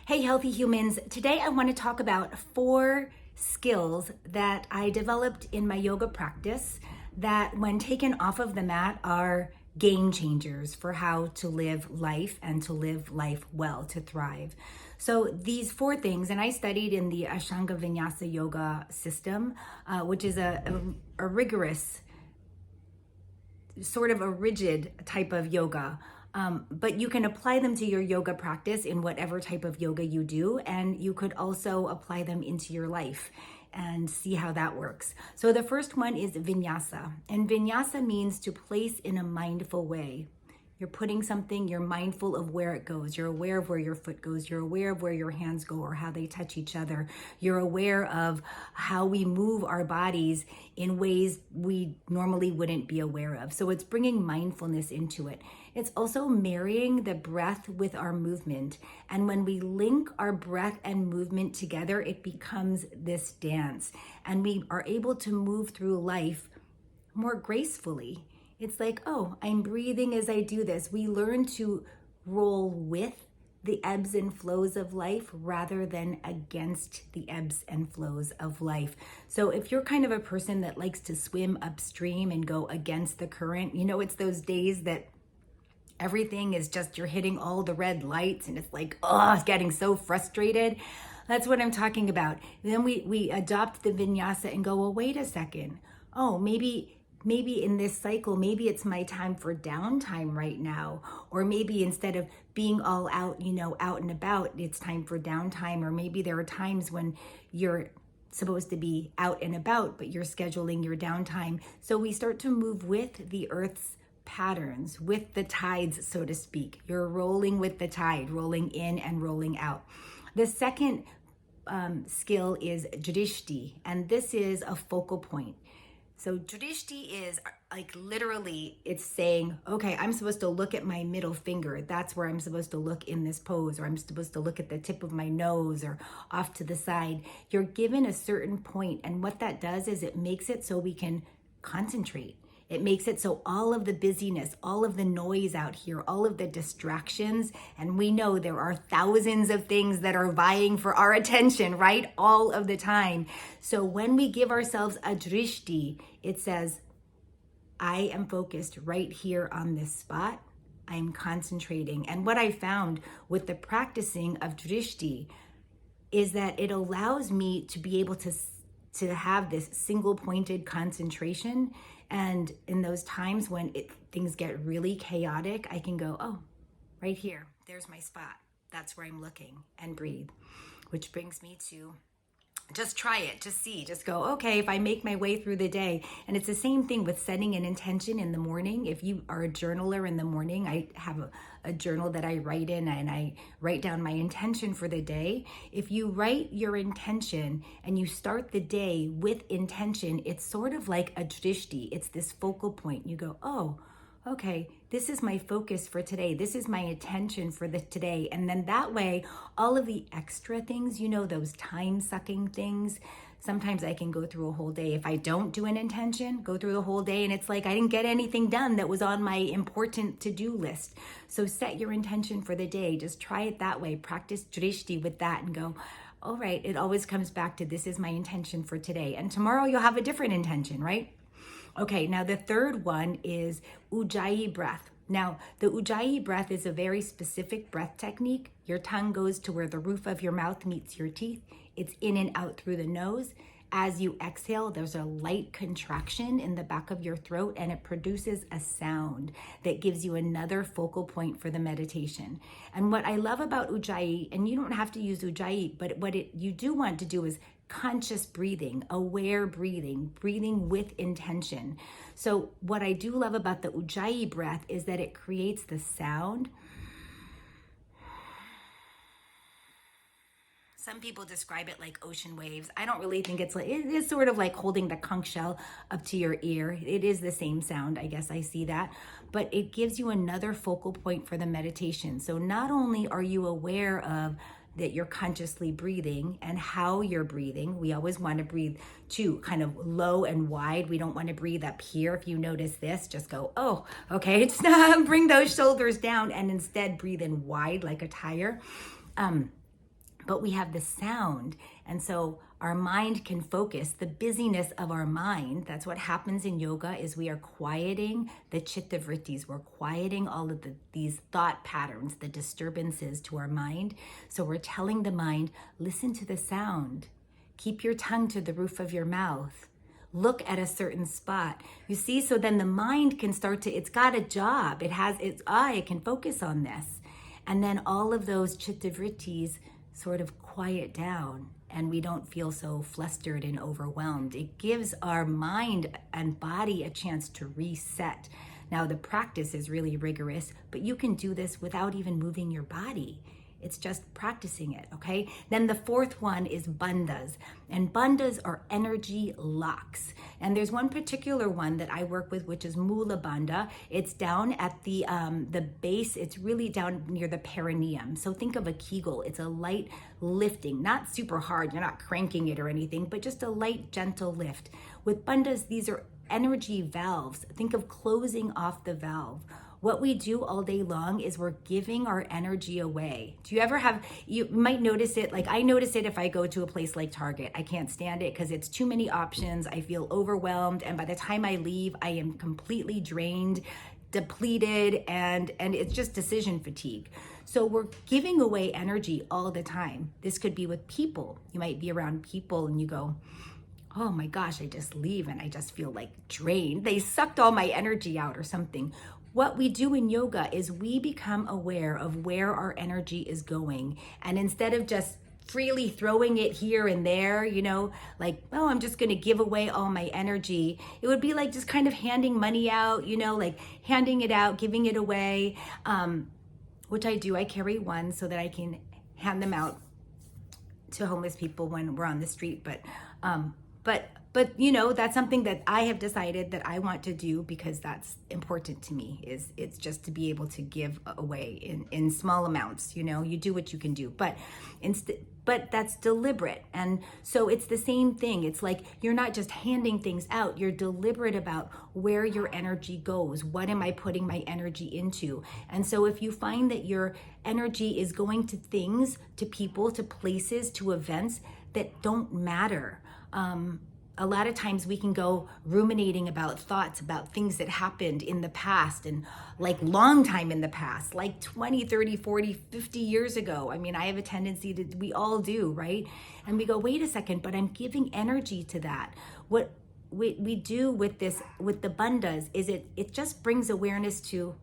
Hey, healthy humans. Today I want to talk about 4 skills that I developed in my yoga practice that, when taken off of the mat, are game changers for how to live life and to live life well, to thrive. So, these 4 things, and I studied in the Ashtanga Vinyasa yoga system, which is a rigorous, sort of a rigid type of yoga. But you can apply them to your yoga practice in whatever type of yoga you do, and you could also apply them into your life and see how that works. So the first one is vinyasa, and vinyasa means to place in a mindful way. You're putting something, you're mindful of where it goes. You're aware of where your foot goes. You're aware of where your hands go or how they touch each other. You're aware of how we move our bodies in ways we normally wouldn't be aware of. So it's bringing mindfulness into it. It's also marrying the breath with our movement. And when we link our breath and movement together, it becomes this dance. And we are able to move through life more gracefully. It's like, oh, I'm breathing as I do this. We learn to roll with the ebbs and flows of life rather than against the ebbs and flows of life. So if you're kind of a person that likes to swim upstream and go against the current, it's those days that everything is just, you're hitting all the red lights and it's like, oh, it's getting so frustrated. That's what I'm talking about. Then we adopt the vinyasa and go, well, wait a second. Oh, maybe in this cycle, maybe it's my time for downtime right now. Or maybe instead of being all out, out and about, it's time for downtime. Or maybe there are times when you're supposed to be out and about, but you're scheduling your downtime. So we start to move with the earth's patterns, with the tides, so to speak. You're rolling with the tide, rolling in and rolling out. The second skill is drishti, and this is a focal point. So drishti is like, literally, it's saying, okay, I'm supposed to look at my middle finger. That's where I'm supposed to look in this pose, or I'm supposed to look at the tip of my nose or off to the side. You're given a certain point, and what that does is it makes it so we can concentrate. It makes it so all of the busyness, all of the noise out here, all of the distractions, and we know there are thousands of things that are vying for our attention, right? All of the time. So when we give ourselves a drishti, it says, I am focused right here on this spot. I am concentrating. And what I found with the practicing of drishti is that it allows me to be able to have this single pointed concentration. And in those times when things get really chaotic, I can go, oh, right here, there's my spot. That's where I'm looking, and breathe. Which brings me to, just try it, just see, just go, okay, if I make my way through the day. And it's the same thing with setting an intention in the morning. If you are a journaler in the morning, I have a journal that I write in, and I write down my intention for the day. If you write your intention and you start the day with intention, it's sort of like a drishti. It's this focal point. You go, oh, okay, this is my focus for today. This is my attention for the today. And then that way, all of the extra things, those time-sucking things, sometimes I can go through a whole day. If I don't do an intention, go through the whole day, and it's like I didn't get anything done that was on my important to-do list. So set your intention for the day. Just try it that way. Practice drishti with that and go, all right, it always comes back to, this is my intention for today. And tomorrow you'll have a different intention, right? Okay, now the third one is ujjayi breath. Now, the ujjayi breath is a very specific breath technique. Your tongue goes to where the roof of your mouth meets your teeth. It's in and out through the nose. As you exhale, there's a light contraction in the back of your throat, and it produces a sound that gives you another focal point for the meditation. And what I love about ujjayi, and you don't have to use ujjayi, but what you do want to do is conscious breathing, aware breathing, breathing with intention. So what I do love about the ujjayi breath is that it creates the sound. Some people describe it like ocean waves. I don't really think it is sort of like holding the conch shell up to your ear. It is the same sound, I guess I see that, but it gives you another focal point for the meditation. So not only are you aware of that you're consciously breathing and how you're breathing. We always want to breathe too, kind of low and wide. We don't want to breathe up here. If you notice this, just go, oh, okay, it's not, bring those shoulders down, and instead breathe in wide like a tire. but we have the sound. And so our mind can focus. The busyness of our mind, that's what happens in yoga, is we are quieting the chitta vrittis. We're quieting all of these thought patterns, the disturbances to our mind. So we're telling the mind, listen to the sound. Keep your tongue to the roof of your mouth. Look at a certain spot. You see, so then the mind can start to, it's got a job. It has its eye, it can focus on this. And then all of those chitta vrittis sort of quiet down and we don't feel so flustered and overwhelmed. It gives our mind and body a chance to reset. Now, the practice is really rigorous, but you can do this without even moving your body. It's just practicing it, okay? Then the fourth one is bandhas. And bandhas are energy locks. And there's one particular one that I work with, which is Mula Bandha. It's down at the base. It's really down near the perineum. So think of a Kegel. It's a light lifting, not super hard. You're not cranking it or anything, but just a light, gentle lift. With bandhas, these are energy valves. Think of closing off the valve. What we do all day long is we're giving our energy away. Do you ever have, you might notice it, like I notice it if I go to a place like Target. I can't stand it because it's too many options. I feel overwhelmed. And by the time I leave, I am completely drained, depleted, and it's just decision fatigue. So we're giving away energy all the time. This could be with people. You might be around people and you go, oh my gosh, I just leave and I just feel like drained. They sucked all my energy out or something. What we do in yoga is we become aware of where our energy is going. And instead of just freely throwing it here and there, you know, like, oh, I'm just going to give away all my energy. It would be like just kind of handing money out, you know, like handing it out, giving it away, which I do. I carry one so that I can hand them out to homeless people when we're on the street. But you know, that's something that I have decided that I want to do because that's important to me. It's just to be able to give away in small amounts. You know, you do what you can do, but that's deliberate. And so it's the same thing. It's like you're not just handing things out. You're deliberate about where your energy goes. What am I putting my energy into? And so if you find that your energy is going to things, to people, to places, to events that don't matter, a lot of times we can go ruminating about thoughts about things that happened in the past and like long time in the past, like 20, 30, 40, 50 years ago. I mean, I have a tendency to, we all do, right? And we go, wait a second, but I'm giving energy to that. What we do with this, with the bandhas, is it just brings awareness to,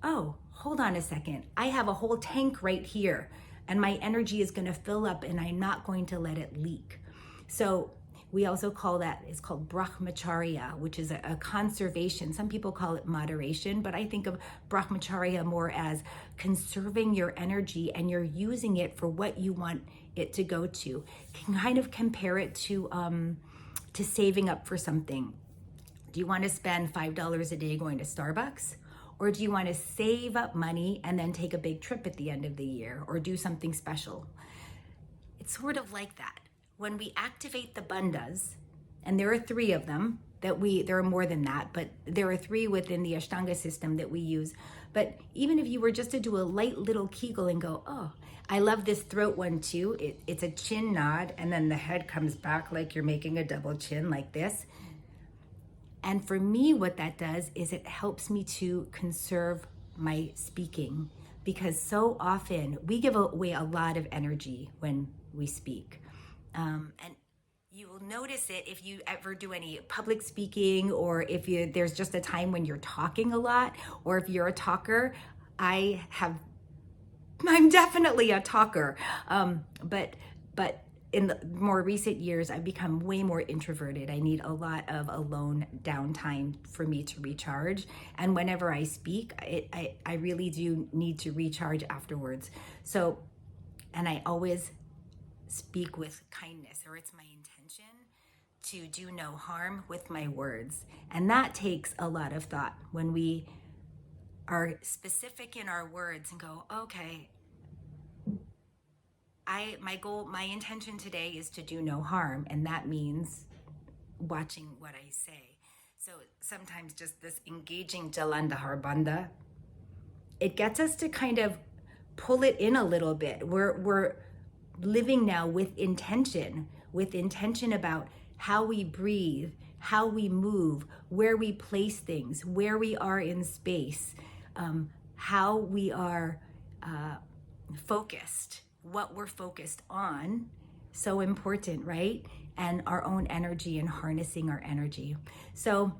oh, hold on a second. I have a whole tank right here and my energy is going to fill up and I'm not going to let it leak. So we also call that, it's called brahmacharya, which is a conservation. Some people call it moderation, but I think of brahmacharya more as conserving your energy and you're using it for what you want it to go to. Can kind of compare it to saving up for something. Do you want to spend $5 a day going to Starbucks? Or do you want to save up money and then take a big trip at the end of the year or do something special? It's sort of like that. When we activate the bandhas, and there are 3 of them, there are more than that, but there are 3 within the Ashtanga system that we use. But even if you were just to do a light little Kegel and go, oh, I love this throat one too. It's a chin nod, and then the head comes back like you're making a double chin like this. And for me, what that does is it helps me to conserve my speaking, because so often we give away a lot of energy when we speak. And you will notice it if you ever do any public speaking, or if there's just a time when you're talking a lot, or if you're a talker. I'm definitely a talker, but in the more recent years, I've become way more introverted. I need a lot of alone downtime for me to recharge. And whenever I speak, I really do need to recharge afterwards. So, and I always speak with kindness, or it's my intention to do no harm with my words. And that takes a lot of thought when we are specific in our words and go, okay, my intention today is to do no harm. And that means watching what I say. So sometimes just this engaging Jalandhar Bandha, it gets us to kind of pull it in a little bit. living now with intention about how we breathe, how we move, where we place things, where we are in space, how we are focused, what we're focused on. So important, right? And our own energy and harnessing our energy. So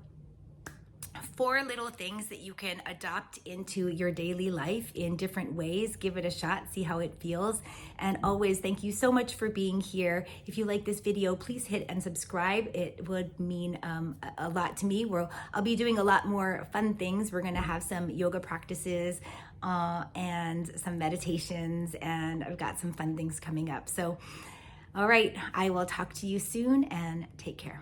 4 little things that you can adopt into your daily life in different ways. Give it a shot, see how it feels. And always, thank you so much for being here. If you like this video, please hit and subscribe. It would mean a lot to me. I'll be doing a lot more fun things. We're gonna have some yoga practices and some meditations, and I've got some fun things coming up. So, all right, I will talk to you soon, and take care.